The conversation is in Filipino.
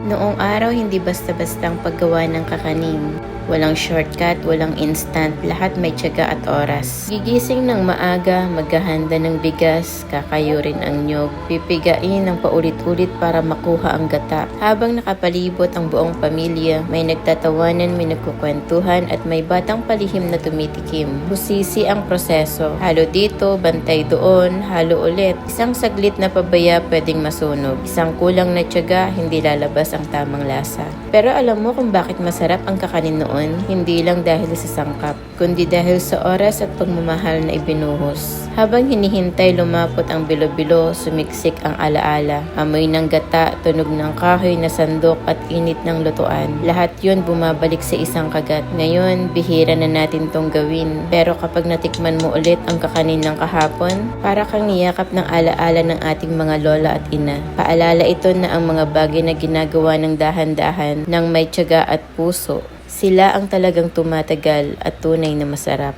Noong araw, hindi basta-bastang paggawa ng kakanin. Walang shortcut, walang instant, lahat may tiyaga at oras. Gigising ng maaga, maghahanda ng bigas, kakayurin ang nyog, pipigain ng paulit-ulit para makuha ang gata. Habang nakapalibot ang buong pamilya, may nagtatawanan, may nagkukwentuhan at may batang palihim na tumitikim. Husisi ang proseso. Halo dito, bantay doon, halo ulit. Isang saglit na pabaya pwedeng masunog. Isang kulang na tiyaga, hindi lalabas ang tamang lasa. Pero alam mo kung bakit masarap ang kakanin noon? Hindi lang dahil sa sangkap, kundi dahil sa oras at pagmamahal na ibinuhos. Habang hinihintay, lumapot ang bilo-bilo, sumiksik ang alaala. Amoy ng gata, tunog ng kahoy na sandok at init ng lutuan. Lahat yun bumabalik sa isang kagat. Ngayon, bihira na natin tong gawin. Pero kapag natikman mo ulit ang kakanin ng kahapon, para kang niyakap ng alaala ng ating mga lola at ina. Paalala ito na ang mga bagay na ginagawa ng dahan-dahan ng may tiyaga at puso, sila ang talagang tumatagal at tunay na masarap.